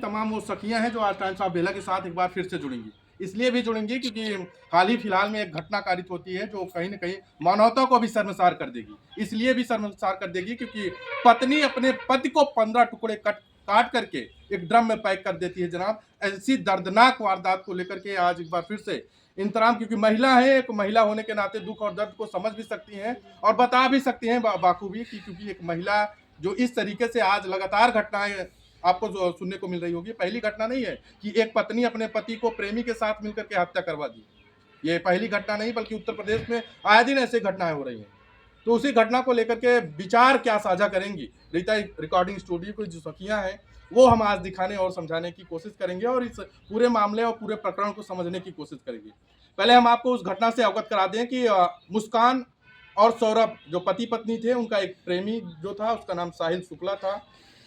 तमाम वो सखियां हैं जो आज टाइम्स ऑफ बेला के साथ एक बार फिर से जुड़ेंगी। इसलिए भी जुड़ेंगी क्योंकि हाल ही फिलहाल में एक घटना कारित होती है जो कहीं न कहीं मानवता को भी शर्मसार कर देगी। इसलिए भी शर्मसार कर देगी क्योंकि पत्नी अपने पति को 15 टुकड़े काट करके एक ड्रम में पैक कर देती है जनाब। ऐसी दर्दनाक वारदात को लेकर के आज एक बार फिर से इंतराम, क्योंकि महिला है, एक महिला होने के नाते दुख और दर्द को समझ भी सकती हैं और बता भी सकती हैं बाखूबी कि क्योंकि एक महिला जो इस तरीके से आज लगातार घटनाएं आपको जो सुनने को मिल रही होगी, पहली घटना नहीं है कि एक पत्नी अपने पति को प्रेमी के साथ मिलकर के हत्या करवा दी। ये पहली घटना नहीं, बल्कि उत्तर प्रदेश में आए दिन ऐसे घटनाएं हो रही हैं। तो उसी घटना को लेकर के विचार क्या साझा करेंगी रीता रिकॉर्डिंग स्टूडियो की जो सखियां हैं, वो हम आज दिखाने और समझाने की कोशिश करेंगे और इस पूरे मामले और पूरे प्रकरण को समझने की कोशिश करेंगे। पहले हम आपको उस घटना से अवगत करा दें कि मुस्कान और सौरभ जो पति पत्नी थे, उनका एक प्रेमी जो था उसका नाम साहिल शुक्ला था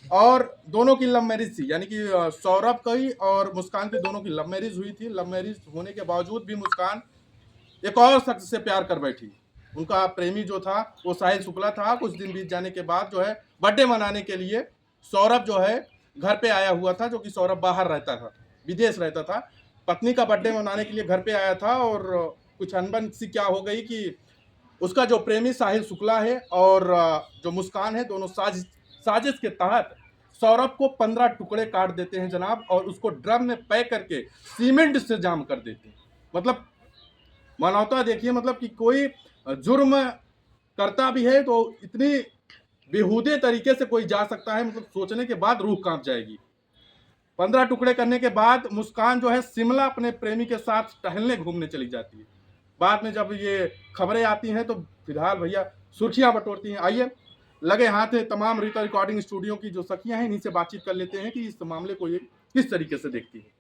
और दोनों की लव मैरिज थी। यानी कि सौरभ की और मुस्कान की दोनों की लव मैरिज हुई थी। लव मैरिज होने के बावजूद भी मुस्कान एक और शख्स से प्यार कर बैठी। उनका प्रेमी जो था वो साहिल शुक्ला था। कुछ दिन बीत जाने के बाद जो है बर्थडे मनाने के लिए सौरभ जो है घर पे आया हुआ था, जो कि सौरभ बाहर रहता था, विदेश रहता था। पत्नी का बर्थडे मनाने के लिए घर पे आया था और कुछ अनबन सी क्या हो गई कि उसका जो प्रेमी साहिल शुक्ला है और जो मुस्कान है, दोनों साजिश के तहत सौरभ को 15 टुकड़े काट देते हैं जनाब और उसको ड्रम में पैक करके सीमेंट से जाम कर देते हैं। मतलब मानवता देखिए, मतलब कि कोई जुर्म करता भी है तो इतनी बेहूदे तरीके से कोई जा सकता है, मतलब सोचने के बाद रूह कांप जाएगी। 15 टुकड़े करने के बाद मुस्कान जो है शिमला अपने प्रेमी के साथ टहलने घूमने चली जाती है। बाद में जब ये खबरें आती हैं तो फिलहाल भैया सुर्खियां बटोरती हैं। आइए लगे हाथ है तमाम रीता रिकॉर्डिंग स्टूडियो की जो सखियां हैं, इन्हीं से बातचीत कर लेते हैं कि इस मामले को ये किस तरीके से देखती है।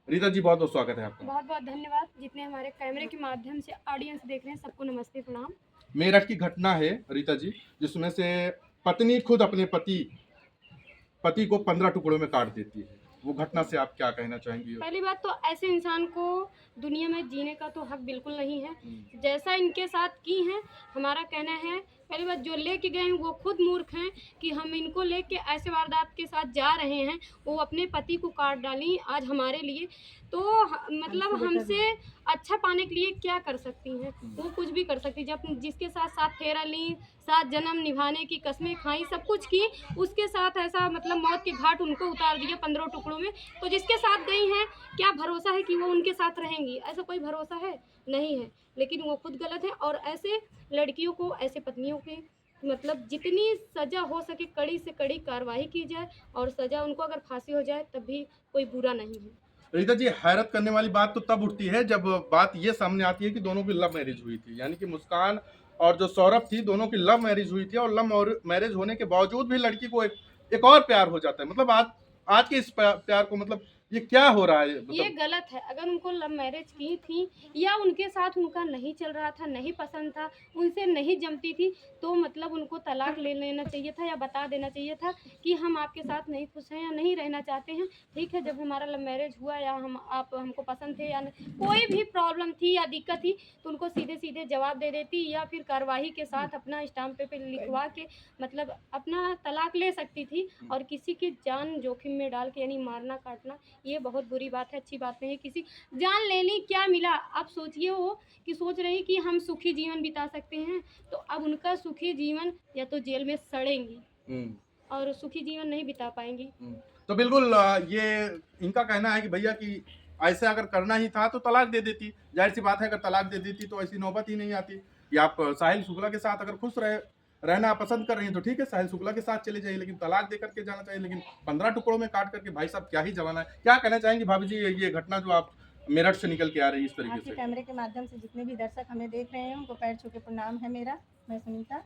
रीता जी, बहुत बहुत स्वागत है आपका। बहुत बहुत धन्यवाद। जितने हमारे कैमरे के माध्यम से ऑडियंस देख रहे हैं सबको नमस्ते प्रणाम। मेरठ की घटना है रीता जी, जिसमें से पत्नी खुद अपने पति को 15 टुकड़ों में काट देती है। वो घटना से आप क्या कहना चाहेंगी? पहली बात तो ऐसे इंसान को दुनिया में जीने का तो हक बिल्कुल नहीं है। जैसा इनके साथ की हैं, हमारा कहना है पहली बात जो लेके गए हैं वो खुद मूर्ख हैं कि हम इनको लेके ऐसे वारदात के साथ जा रहे हैं। वो अपने पति को काट डाली आज हमारे लिए, तो मतलब हमसे अच्छा पाने के लिए क्या कर सकती हैं? वो कुछ भी कर सकती। जब जिसके साथ साथ फेरा ली, साथ जन्म निभाने की कस्में खाई, सब कुछ की, उसके साथ ऐसा मतलब मौत के घाट उनको उतार दिया 15 टुकड़ों में। तो जिसके साथ गई हैं, क्या भरोसा है कि वो उनके साथ रहेंगी? ऐसा कोई भरोसा है? नहीं है। लेकिन वो खुद गलत है और ऐसे लड़कियों को, ऐसे पत्नियों के मतलब जितनी सज़ा हो सके कड़ी से कड़ी कार्रवाई की जाए और सज़ा उनको अगर फांसी हो जाए तब भी कोई बुरा नहीं है। रीता जी, हैरत करने वाली बात तो तब उठती है जब बात ये सामने आती है कि दोनों की लव मैरिज हुई थी। यानी कि मुस्कान और जो सौरभ थी, दोनों की लव मैरिज हुई थी और लव मैरिज होने के बावजूद भी लड़की को एक और प्यार हो जाता है। मतलब आज के इस प्यार को, मतलब ये क्या हो रहा है? ये गलत है। अगर उनको लव मैरिज की थी या उनके साथ उनका नहीं चल रहा था, नहीं पसंद था, उनसे नहीं जमती थी, तो मतलब उनको तलाक ले लेना चाहिए था या बता देना चाहिए था कि हम आपके साथ नहीं खुश हैं या नहीं रहना चाहते हैं। ठीक है, जब हमारा लव मैरिज हुआ या आप हमको पसंद थे या कोई भी प्रॉब्लम थी या दिक्कत थी तो उनको सीधे सीधे जवाब दे देती या फिर कार्यवाही के साथ अपना स्टाम्प पेपर लिखवा के मतलब अपना तलाक ले सकती थी। और किसी की जान जोखिम में डाल के यानी मारना काटना ये बहुत बुरी बात है, अच्छी बात नहीं है। किसी जान ले ली, क्या मिला? आप सोचिए वो कि सोच रही कि हम सुखी जीवन बिता सकते हैं, तो अब उनका सुखी जीवन या तो जेल में सड़ेंगी और सुखी जीवन नहीं बिता पाएंगी। तो बिल्कुल ये इनका कहना है कि भैया कि ऐसे अगर करना ही था तो तलाक दे देती। जाहिर सी बात है, अगर तलाक दे देती तो ऐसी नौबत ही नहीं आती। या आप साहिल शुक्ला के साथ अगर खुश रहना पसंद कर रही हैं तो ठीक है, साहिल शुक्ला के साथ चले जाइए, लेकिन तलाक दे करके जाना चाहिए। लेकिन 15 टुकड़ों में काट करके, भाई साहब क्या ही जमाना है। क्या कहना चाहेंगे भाभी जी, ये घटना जो आप मेरठ से निकल के आ रही है इस तरीके आपके से? कैमरे के माध्यम से जितने भी दर्शक हमें देख रहे हैं उनको पैर छू के प्रणाम है मेरा। मैं सुनीता।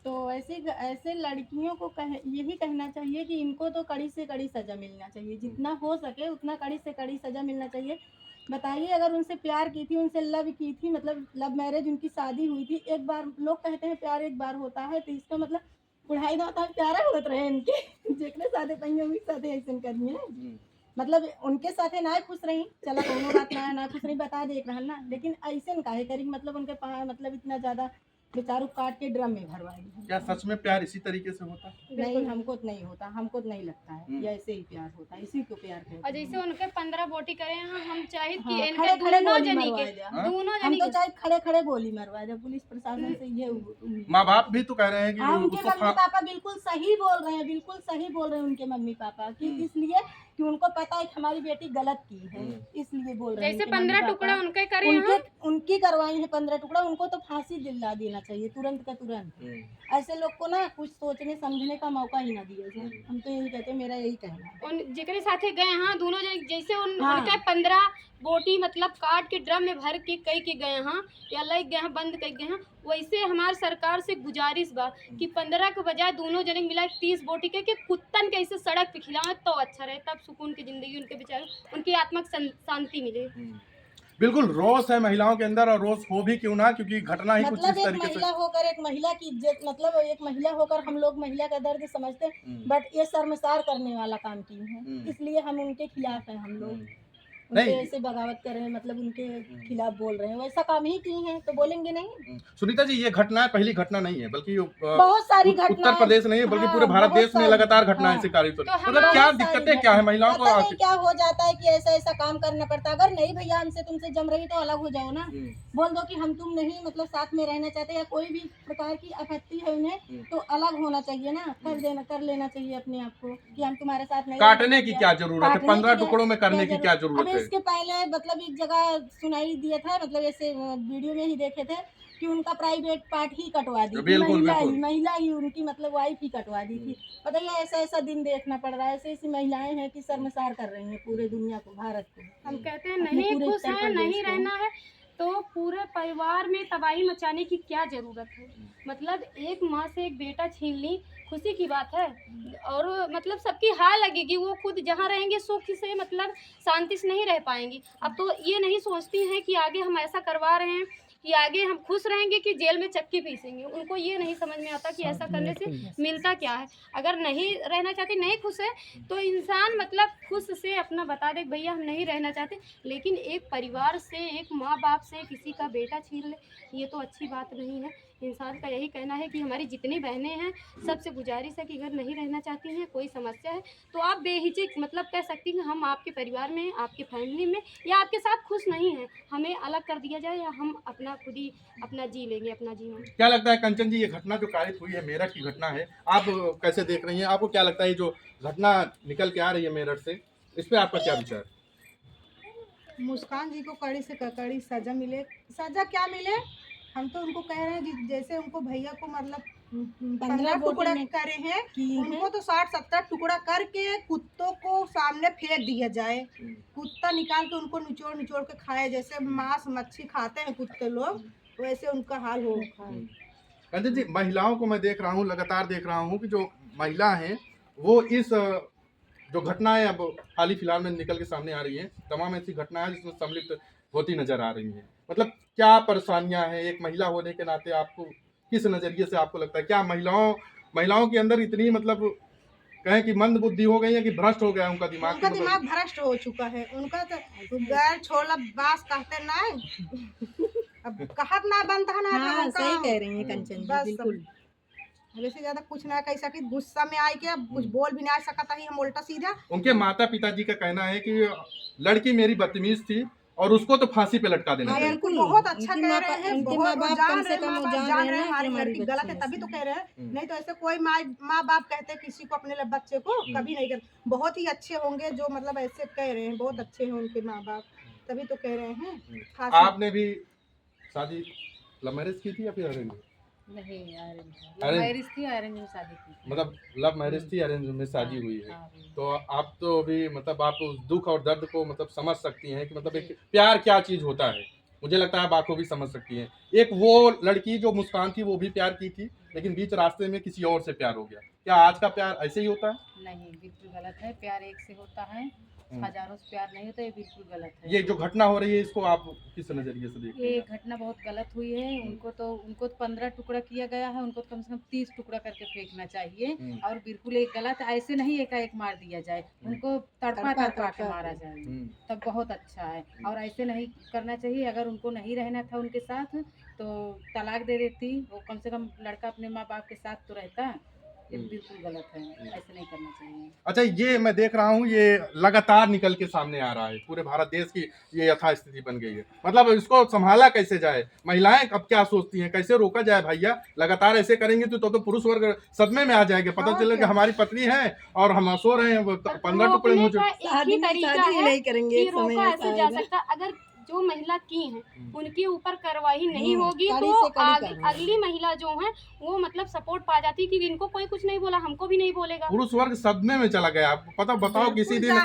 तो ऐसे लड़कियों को यही कहना चाहिए कि इनको तो कड़ी से कड़ी सज़ा मिलना चाहिए, जितना हो सके उतना कड़ी से कड़ी सज़ा मिलना चाहिए। बताइए, अगर उनसे प्यार की थी, उनसे लव की थी, मतलब लव मैरिज उनकी शादी हुई थी, एक बार लोग कहते हैं प्यार एक बार होता है, तो इसका मतलब बुढ़ाई ना होता है प्यारा होत रहे इनके जितने सादे पहियों भी सादे ऐसे करिए, मतलब उनके साथे ना खुश रही, चला कोनो बात ना खुश रही, बता देख रहा ना, लेकिन ऐसे काहे करी, मतलब उनके मतलब इतना ज़्यादा बेचारू काट के ड्रम में भरवा दी। क्या सच में प्यार इसी तरीके से होता है? नहीं, हमको तो नहीं होता, हमको तो नहीं लगता है, ये ऐसे ही प्यार होता है, इसी को प्यार कहते और हैं। जैसे उनके 15 बोटी करे हैं, हम चाहे कि हाँ, इनके खड़े-खड़े दोनों गोली जनी मरवा के दिया। दोनों हम जनी तो के चाहे खड़े खड़े गोली मरवा दे, पुलिस प्रशासन से ये उम्मीद। माँ बाप भी तो कह रहे हैं कि हाँ, उनके उसको मम्मी पापा बिल्कुल सही बोल रहे हैं, बिल्कुल सही बोल रहे हैं उनके मम्मी पापा कि इसलिए कि उनको पता है कि हमारी बेटी गलत की है, इसलिए बोल रहे हैं। जैसे उनके मम्मी 15 पापा। टुकड़ा उनके करे हैं, उनकी करवाई है 15 टुकड़ा, उनको तो फांसी दिला देना चाहिए तुरंत का तुरंत। ऐसे लोग को ना कुछ सोचने समझने का मौका ही ना दिया जाए। हम तो यही कहते हैं, मेरा यही कहना है। उन जिकरे साथे गए हाँ दोनों जने, जैसे हाँ। उनके 15 बोटी मतलब काट के ड्रम में भर के कई के गए हाँ या लग गए हैं, बंद कर गए हैं, वैसे हमारे सरकार से गुजारिश बा कि 15 के बजाय दोनों जने मिला 30 बोटी के कि कुत्तन के ऐसे सड़क पे खिलाएं तो अच्छा रहे, तब सुकून की जिंदगी उनके बेचारे उनकी आत्मा को शांति मिले। बिल्कुल रोष है महिलाओं के अंदर, और रोष हो भी क्यों ना, क्योंकि घटना ही कुछ मतलब इस एक तरीके महिला से। होकर एक महिला की इज्जत, मतलब एक महिला होकर हम लोग महिला का दर्द समझते हैं, बट ये शर्मसार करने वाला काम की है, इसलिए हम उनके खिलाफ हैं। हम लोग उनसे नहीं। ऐसे बगावत कर रहे हैं, मतलब उनके खिलाफ बोल रहे हैं, वैसा काम ही की है तो बोलेंगे नहीं। सुनीता जी, ये घटना पहली घटना नहीं है, बल्कि बहुत सारी उत्तर घटनाएं, प्रदेश नहीं है बल्कि हाँ, पूरे भारत बहुत देश में सारी, लगातार घटनाएं हाँ। ऐसी कारित हो रही तो हैं। मतलब क्या बहुत सारी दिक्कतें क्या है महिलाओं को? पता नहीं क्या हो जाता है कि ऐसा ऐसा काम करना पड़ता है। अगर नहीं भैया हमसे तुमसे जम रही तो अलग हो जाओ ना, बोल दो कि हम तुम नहीं मतलब साथ में रहना चाहते, या कोई भी प्रकार की आपत्ति है उन्हें तो अलग होना चाहिए ना, कर लेना चाहिए अपने आप को कि हम तुम्हारे साथ नहीं काटने की क्या जरूरत है? 15 टुकड़ों में करने की क्या जरूरत अभी है? इसके पहले मतलब एक जगह सुनाई दिया था, मतलब ऐसे वीडियो में ही देखे थे कि उनका प्राइवेट पार्ट ही कटवा दी थी, बिल्कुल, बिल्कुल। महिला ही उनकी मतलब वाइफ ही कटवा दी थी। बताइए, ऐसा ऐसा दिन देखना पड़ रहा है, ऐसी ऐसी महिलाएं हैं कि शर्मसार कर रही हैं पूरे दुनिया को, भारत को। हम कहते हैं अपने नहीं पूरे खुश उत्तर है, प्रदेश नहीं को। रहना है तो पूरे परिवार में तबाही मचाने की क्या जरूरत है? मतलब एक माँ से एक बेटा छीन ली, खुशी की बात है, और मतलब सबकी हाय लगेगी, वो खुद जहाँ रहेंगे सुख से मतलब शांति से नहीं रह पाएंगी। अब तो ये नहीं सोचती हैं कि आगे हम ऐसा करवा रहे हैं कि आगे हम खुश रहेंगे कि जेल में चक्की पीसेंगे। उनको ये नहीं समझ में आता कि ऐसा करने से मिलता क्या है। अगर नहीं रहना चाहते, नहीं खुश है, तो इंसान मतलब खुश से अपना बता दे भैया हम नहीं रहना चाहते, लेकिन एक परिवार से, एक माँ बाप से किसी का बेटा छीन ले, ये तो अच्छी बात नहीं है। इंसान का यही कहना है कि हमारी जितनी बहनें हैं सबसे गुजारिश है कि अगर नहीं रहना चाहती हैं, कोई समस्या है तो आप बेहिचक मतलब कह सकती हैं हम आपके परिवार में, आपके फैमिली में या आपके साथ खुश नहीं हैं, हमें अलग कर दिया जाए या हम अपना खुद ही अपना जी लेंगे अपना जीवन। क्या लगता है कंचन जी, ये घटना जो कारित हुई है मेरठ की घटना है, आप कैसे देख रही हैं? आपको क्या लगता है ये जो घटना निकल के आ रही है मेरठ से, इस पे आपका क्या विचार? मुस्कान जी को कड़ी से कड़ी सजा मिले। सजा क्या मिले, हम तो उनको कह रहे हैं जैसे उनको भैया को मतलब 15 टुकड़ा करे हैं, उनको तो 60-70 टुकड़ा करके कुत्तों को सामने फेंक दिया जाए, कुत्ता निकाल के उनको निचोड़ निचोड़ के खाए, जैसे मांस मच्छी खाते हैं कुत्ते लोग, वैसे उनका हाल हो। कंचन जी, महिलाओं को मैं देख रहा हूँ, लगातार देख रहा हूँ कि जो महिला हैं वो इस जो घटनाएं अब हाल ही फिलहाल में निकल के सामने आ रही हैं, तमाम ऐसी घटनाएं जिसमें सम्मिलित होती नजर आ रही हैं। मतलब क्या परेशानियां हैं एक महिला होने के नाते? आपको किस नजरिए से आपको लगता है, क्या महिलाओं के अंदर इतनी मतलब कहें कि मंद बुद्धि हो गई है कि भ्रष्ट हो गया है उनका दिमाग? उनका दिमाग भ्रष्ट हो चुका है, उनका तो गैर छोला बास कहते ना, अब कहत ना बनता है ना। हाँ, सही कह रही हैं कंचन जी, बिल्कुल। वैसे ज्यादा कुछ ना कह सकी, गुस्सा में आई के कुछ बोल भी नहीं सकता ही हम उल्टा सीधा। उनके माता पिताजी का कहना है कि लड़की मेरी बदतमीज थी और उसको तो फांसी पे लटका देना चाहिए। बिल्कुल, बहुत अच्छा कह रहे हैं, उनके बहुत माँ बाप जान कम से रहे कम माँ वो बाप जान जान रहे रहे हैं हमारी कि हमारी लड़की गलत है, बच्ची तभी तो कह रहे हैं, हम्म। नहीं तो ऐसे कोई माँ बाप कहते किसी को अपने बच्चे को कभी नहीं कर। बहुत ही अच्छे होंगे जो मतलब ऐसे कह रहे हैं, बहुत अच्छे हैं उनके माँ बाप, तभी तो कह रहे हैं। फांसी आपने भी शादी लव मैरिज की थी या फिर अरेंज? नहीं, अरेंज मैरिज थी, अरेंज में शादी की। मतलब लव मैरिज थी, अरेंज में शादी हुई है। तो आप तो अभी मतलब आप उस दुख और दर्द को मतलब समझ सकती हैं कि मतलब एक प्यार क्या चीज होता है। मुझे लगता है आप आंखों भी समझ सकती हैं। एक वो लड़की जो मुस्कान थी वो भी प्यार की थी, लेकिन बीच रास्ते में किसी और से प्यार हो गया। क्या आज का प्यार ऐसे ही होता है? नहीं, बिल्कुल गलत है। प्यार एक से होता है, हजारों से प्यार नहीं होता, ये बिल्कुल गलत है। ये जो घटना हो रही है इसको आप किस नजरिए से देखते ये हैं? घटना बहुत गलत हुई है। उनको तो 15 टुकड़ा किया गया है, उनको तो कम से कम 30 टुकड़ा करके फेंकना चाहिए। और बिल्कुल एक गलत, ऐसे नहीं एकाएक मार दिया जाए, उनको तड़पा तड़पा के मारा जाए, तब बहुत अच्छा है। और ऐसे नहीं करना चाहिए। अगर उनको नहीं रहना था उनके साथ तो तलाक दे देती, वो कम से कम लड़का अपने माँ बाप के साथ तो रहता। ये बिल्कुल गलत है, ऐसे नहीं करना चाहिए। अच्छा, ये मैं देख रहा हूँ ये लगातार निकल के सामने आ रहा है, पूरे भारत देश की ये यथा स्थिति बन गई है। मतलब इसको संभाला कैसे जाए? महिलाएं अब क्या सोचती हैं, कैसे रोका जाए भैया? लगातार ऐसे करेंगे तो पुरुष वर्ग सदमे में आ जाएंगे, पता चले कि हमारी पत्नी है और हम सो रहे हैं 15 टुकड़े में हो रोकने चुके। का एक ही तरीका है नहीं करेंगे, कि रोका ऐसे जा सकता। अगर जो महिला की हैं उनके ऊपर कार्रवाई नहीं होगी कड़ी तो से कड़ी कार्रवाई। अगली महिला जो है वो मतलब सपोर्ट पा जाती है, क्योंकि इनको कोई कुछ नहीं बोला, हमको भी नहीं बोलेगा। पुरुष वर्ग सदमे में चला गया। पता बताओ, किसी दिन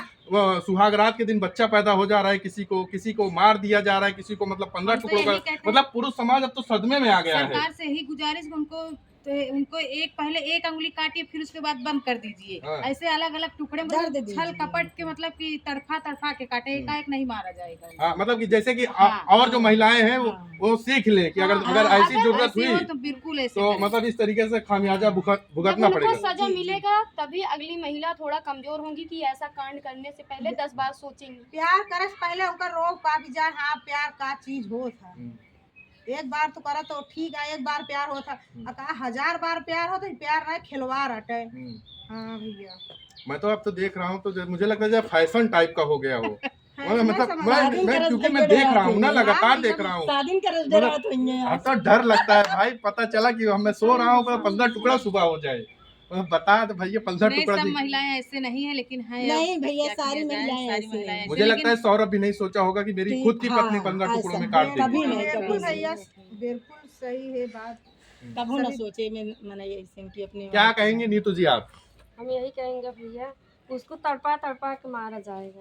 सुहाग रात के दिन बच्चा पैदा हो जा रहा है, किसी को मार दिया जा रहा है, किसी को मतलब 15 हम तो टुकड़ों यही का, कहते हैं। मतलब पुरुष समाज अब तो सदमे में आ गया है। सरकार से ही गुजारिश उनको पहले एक अंगुली काटिए, फिर उसके बाद बंद कर दीजिए। हाँ। ऐसे अलग अलग टुकड़े दर्द मतलब दीजिए। छल कपट के, मतलब कि तड़फा के काटे, एकाएक नहीं मारा जाएगा। हाँ, मतलब कि जैसे कि हाँ। और जो महिलाएं हैं वो सीख लें कि अगर हाँ, ऐसी जरूरत ऐसे हो हुई तो बिल्कुल ऐसे तो करें। मतलब इस तरीके से खामियाजा जब भुगतना उनको पड़ेगा। सजा मिलेगा तभी अगली महिला थोड़ा कमजोर होंगी कि ऐसा कांड करने से पहले 10 बार सोचेंगी। प्यार करे से पहले उनका रोग पा भी जाए, हाँ प्यार का चीज हो था। एक बार तो करा तो ठीक है, एक बार प्यार होता, अका 1000 बार प्यार हो तो प्यार नहीं, खिलवाड़ हटे। हाँ भैया, मैं तो अब तो देख रहा हूँ तो मुझे लगता है जैसे फैशन टाइप का हो गया हो। मतलब मैं क्योंकि मैं देख रहा हूँ ना, लगातार देख रहा हूँ, शादी कर डरात हुई है अब तो डर लगता है भाई। पता चला कि मैं सो रहा हूँ 15 टुकड़ा सुबह हो जाए, बता दो भैया 15 नहीं, टुकड़ा। सब महिलाएं ऐसे नहीं है, लेकिन है नहीं अब भैया, क्या सारी किया जाए, महिलाएं सारी ऐसे महिलाएं हैं। ऐसे, मुझे लगता है लेकिन सौरभ भी नहीं सोचा होगा कि मेरी खुद की पत्नी 15 टुकड़ों में काट कभी देगी। नहीं, बिल्कुल कभी भैया, नहीं। बिल्कुल सही है बात। कभी ना सोचे मैंने ऐसे की अपनी क्या कहेंगे नीतू जी आप? हम यही कहेंगे भैया, उसको तड़पा तड़पा के मारा जाएगा।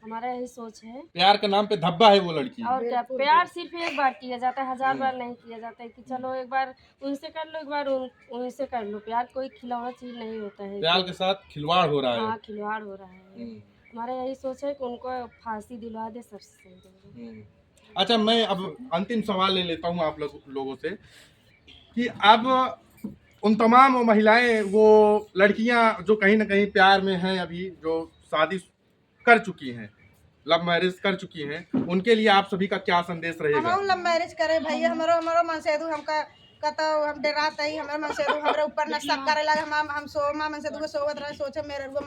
हमारा यही सोच है। प्यार के नाम पे धब्बा है वो लड़की। और क्या, प्यार सिर्फ एक बार किया जाता है, 1000 बार नहीं किया जाता है कि चलो एक बार उनसे कर लो, एक बार उनसे कर लो। प्यार कोई खिलौना चीज नहीं होता है। प्यार के साथ खिलवाड़ हो रहा है। हाँ, खिलवाड़ हो रहा है। हमारा यही सोच है कि उनको फांसी दिलवा दे, सबसे सही रहेगा। अच्छा, मैं अब अंतिम सवाल ले लेता हूँ आप लोगों से कि अब उन तमाम वो महिलाएं, वो लड़कियां जो कहीं ना कहीं प्यार में हैं, अभी जो शादी कर चुकी हैं, लव मैरिज कर चुकी हैं, उनके लिए आप सभी का क्या संदेश रहेगा? हम लव मैरिज करे भैया, हमारो मन से हमका कतो हम डरात ही, हमारे मन से हमारे ऊपर न शक करे लगे, हम सो मन से सोवत रहे, सोचे मेरे को